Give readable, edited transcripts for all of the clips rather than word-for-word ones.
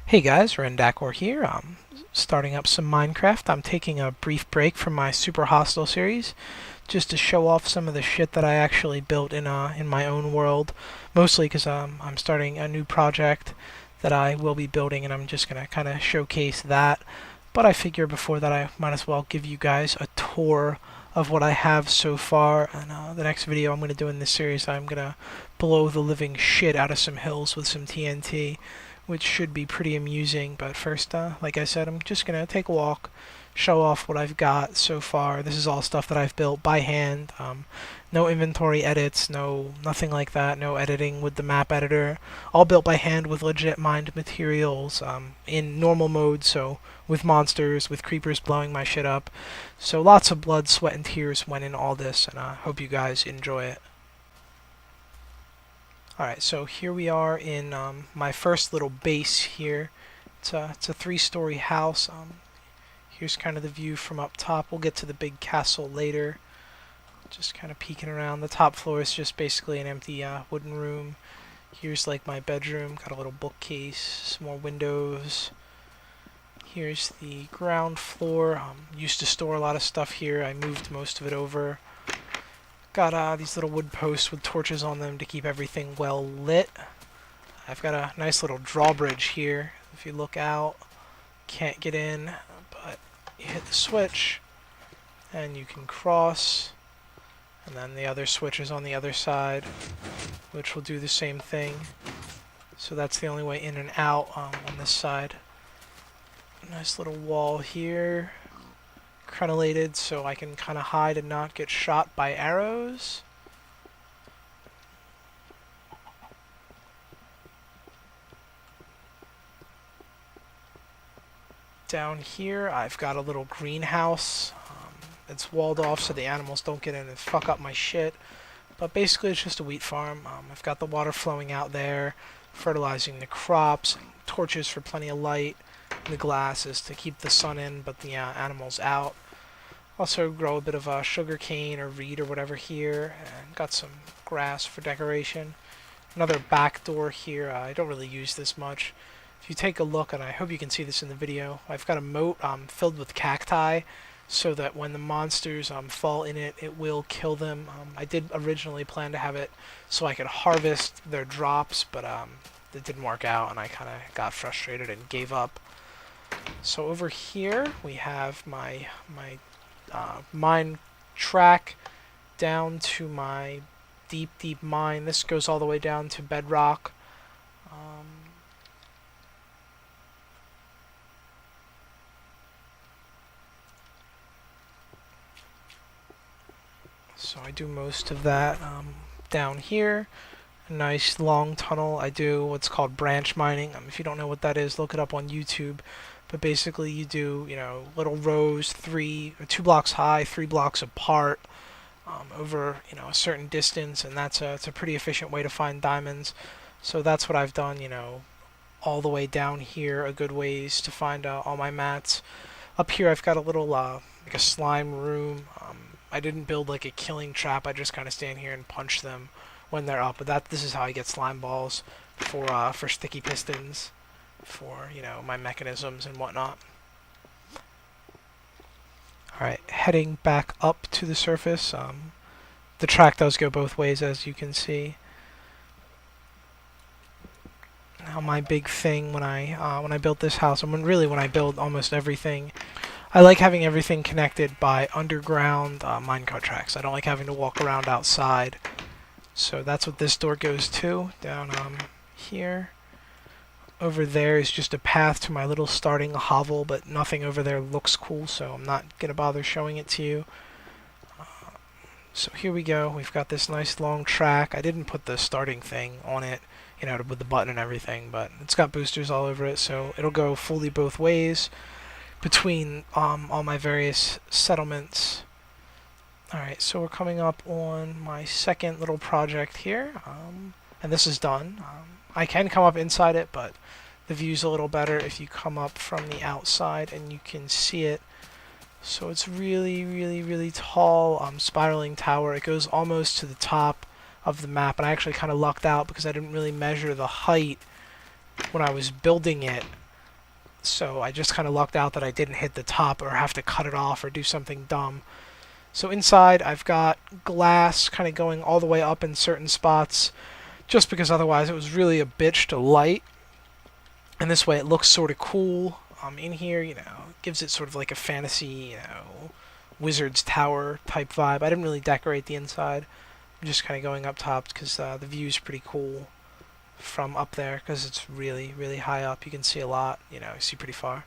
Hey guys, Rendakor here. I'm starting up some Minecraft. I'm taking a brief break from my Super Hostile series just to show off some of the shit that I actually built in my own world. Mostly because I'm starting a new project that I will be building, and I'm just gonna kind of showcase that. But I figure before that, I might as well give you guys a tour of what I have so far. And the next video I'm gonna do in this series, I'm gonna blow the living shit out of some hills with some TNT, which should be pretty amusing. But first, like I said, I'm just gonna take a walk, show off what I've got so far. This is all stuff that I've built by hand. No inventory edits, nothing like that. No editing with the map editor. All built by hand with legit mined materials in normal mode. So with monsters, with creepers blowing my shit up. So lots of blood, sweat, and tears went in all this, and I hope you guys enjoy it. Alright, so here we are in my first little base here. It's a three-story house. Here's kind of the view from up top. We'll get to the big castle later. Just kind of peeking around. The top floor is just basically an empty wooden room. Here's like my bedroom. Got a little bookcase, some more windows. Here's the ground floor. Used to store a lot of stuff here. I moved most of it over. Got these little wood posts with torches on them to keep everything well lit. I've got a nice little drawbridge here. If you look out, can't get in, but you hit the switch and you can cross. And then the other switch is on the other side, which will do the same thing. So that's the only way in and out on this side. Nice little wall here. Crenellated so I can kind of hide and not get shot by arrows. Down here I've got a little greenhouse. It's walled off so the animals don't get in and fuck up my shit. But basically it's just a wheat farm. I've got the water flowing out there, fertilizing the crops, torches for plenty of light. The glass is to keep the sun in but the animals out. Also grow a bit of sugar cane or reed or whatever here, and got some grass for decoration. Another back door here. I don't really use this much. If you take a look, and I hope you can see this in the video, I've got a moat filled with cacti so that when the monsters fall in it, it will kill them. I did originally plan to have it so I could harvest their drops, but it didn't work out and I kind of got frustrated and gave up. So over here we have my mine track down to my deep mine. This goes all the way down to bedrock. So I do most of that down here. A nice long tunnel. I do what's called branch mining. If you don't know what that is, look it up on YouTube. But basically you do, little rows, 2 blocks high, 3 blocks apart, over, a certain distance, and it's a pretty efficient way to find diamonds. So that's what I've done, all the way down here a good ways to find all my mats. Up here I've got a little, like a slime room. I didn't build like a killing trap, I just kind of stand here and punch them when they're up. But this is how I get slime balls for sticky pistons, for my mechanisms and whatnot. Alright, heading back up to the surface. The track does go both ways, as you can see. Now my big thing when I built this house, and when I build almost everything, I like having everything connected by underground minecart tracks. I don't like having to walk around outside. So that's what this door goes to, down here. Over there is just a path to my little starting hovel, but nothing over there looks cool, so I'm not going to bother showing it to you. So here we go. We've got this nice long track. I didn't put the starting thing on it, with the button and everything, but it's got boosters all over it, so it'll go fully both ways between all my various settlements. Alright, so we're coming up on my second little project here, and this is done. I can come up inside it, but the view's a little better if you come up from the outside and you can see it. So it's really tall spiraling tower. It goes almost to the top of the map, and I actually kind of lucked out because I didn't really measure the height when I was building it. so I just kind of lucked out that I didn't hit the top or have to cut it off or do something dumb. So inside I've got glass kind of going all the way up in certain spots, just because otherwise it was really a bitch to light. And this way it looks sort of cool. In here, gives it sort of like a fantasy, wizard's tower type vibe. I didn't really decorate the inside. I'm just kind of going up top because the view's pretty cool from up there because it's really, really high up. You can see a lot, you see pretty far.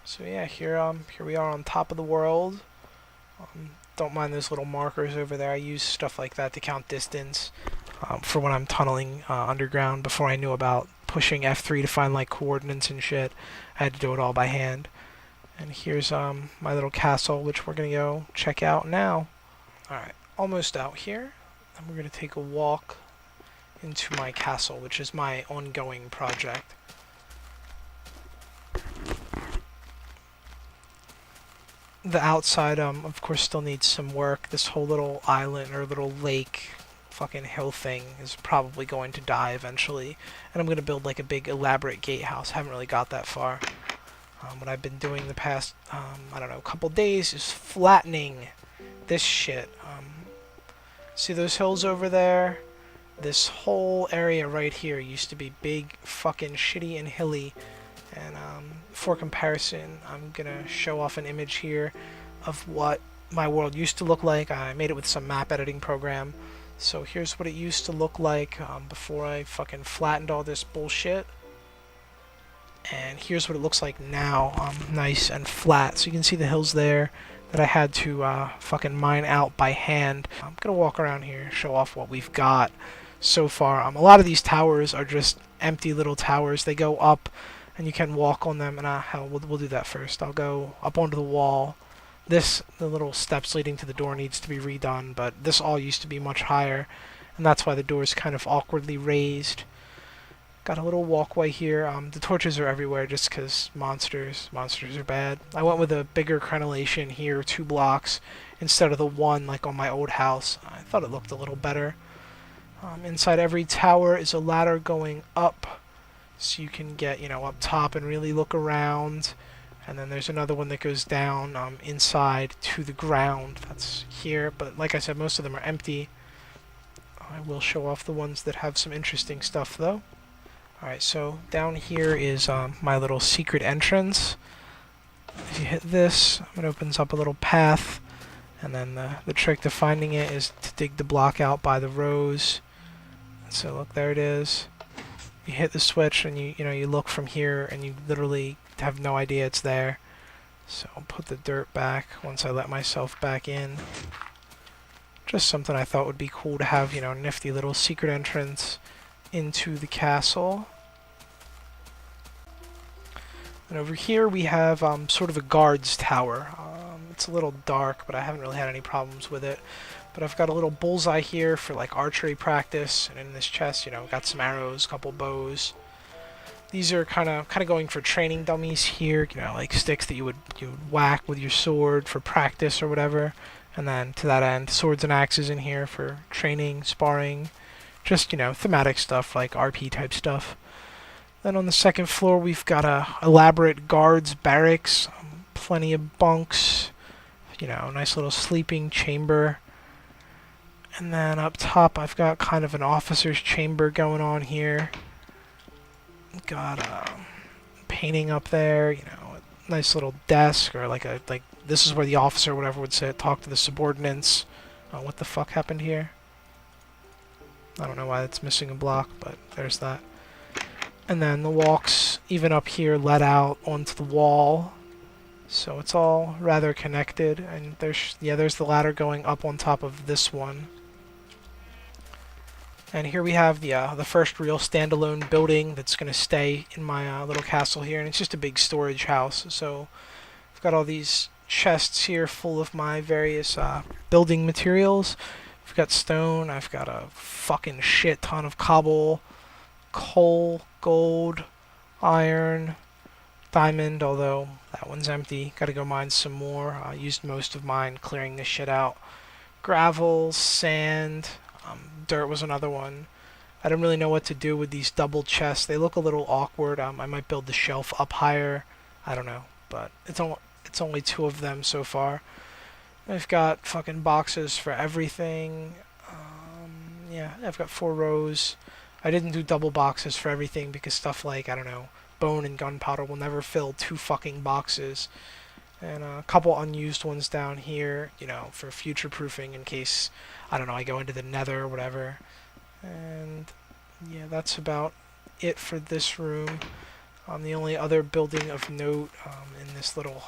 So yeah, here we are on top of the world. Don't mind those little markers over there. I use stuff like that to count distance for when I'm tunneling underground. Before I knew about pushing F3 to find like coordinates and shit, I had to do it all by hand. And here's my little castle, which we're gonna go check out now. Alright, almost out here. And we're gonna take a walk into my castle, which is my ongoing project. The outside, of course, still needs some work. This whole little island or little lake, fucking hill thing is probably going to die eventually. And I'm going to build like a big elaborate gatehouse. Haven't really got that far. What I've been doing the past, I don't know, couple days is flattening this shit. See those hills over there? This whole area right here used to be big, fucking shitty and hilly. And for comparison, I'm gonna show off an image here of what my world used to look like. I made it with some map editing program. So here's what it used to look like before I fucking flattened all this bullshit. And here's what it looks like now, nice and flat. So you can see the hills there that I had to fucking mine out by hand. I'm gonna walk around here, show off what we've got so far. A lot of these towers are just empty little towers. They go up and you can walk on them, and hell, we'll do that first. I'll go up onto the wall. The little steps leading to the door needs to be redone, but this all used to be much higher, and that's why the door is kind of awkwardly raised. Got a little walkway here. The torches are everywhere just because monsters are bad. I went with a bigger crenellation here, 2 blocks, instead of the 1 like on my old house. I thought it looked a little better. Inside every tower is a ladder going up, so you can get, up top and really look around. And then there's another one that goes down inside to the ground. That's here, but like I said, most of them are empty. I will show off the ones that have some interesting stuff, though. Alright, so down here is my little secret entrance. If you hit this, it opens up a little path. And then the trick to finding it is to dig the block out by the rows. So look, there it is. You hit the switch and you look from here and you literally have no idea it's there. So I'll put the dirt back once I let myself back in. Just something I thought would be cool to have, nifty little secret entrance into the castle. And over here we have sort of a guard's tower. It's a little dark, but I haven't really had any problems with it. But I've got a little bullseye here for like archery practice, and in this chest, got some arrows, a couple bows. These are kind of going for training dummies here, like sticks that you would whack with your sword for practice or whatever. And then to that end, swords and axes in here for training, sparring, just thematic stuff like RP type stuff. Then on the second floor, we've got a elaborate guards barracks, plenty of bunks, nice little sleeping chamber. And then up top, I've got kind of an officer's chamber going on here. Got painting up there, a nice little desk, or like this is where the officer or whatever would sit, talk to the subordinates. What the fuck happened here? I don't know why it's missing a block, but there's that. And then the walks, even up here, led out onto the wall. So it's all rather connected. And there's the ladder going up on top of this one. And here we have the first real standalone building that's going to stay in my little castle here. And it's just a big storage house. So I've got all these chests here full of my various building materials. I've got stone. I've got a fucking shit ton of cobble, coal, gold, iron, diamond, although that one's empty. Gotta go mine some more. I used most of mine clearing this shit out. Gravel, sand, dirt was another one. I don't really know what to do with these double chests. They look a little awkward. I might build the shelf up higher. I don't know, but it's only two of them so far. I've got fucking boxes for everything. Yeah, I've got 4 rows. I didn't do double boxes for everything because stuff like, I don't know, bone and gunpowder will never fill 2 fucking boxes. And a couple unused ones down here, you know, for future proofing in case, I don't know, I go into the nether or whatever. And yeah, that's about it for this room. The only other building of note in this little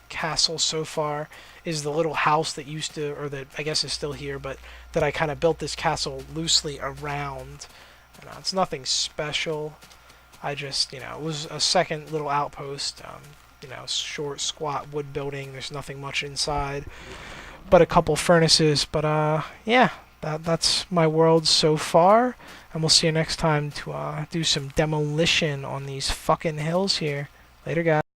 castle so far is the little house that used to, or that I guess is still here, but that I kind of built this castle loosely around. And, it's nothing special. I just, you know, it was a second little outpost. You know, short, squat wood building. There's nothing much inside, but a couple furnaces. But yeah, that's my world so far, and we'll see you next time to do some demolition on these fucking hills here. Later, guys.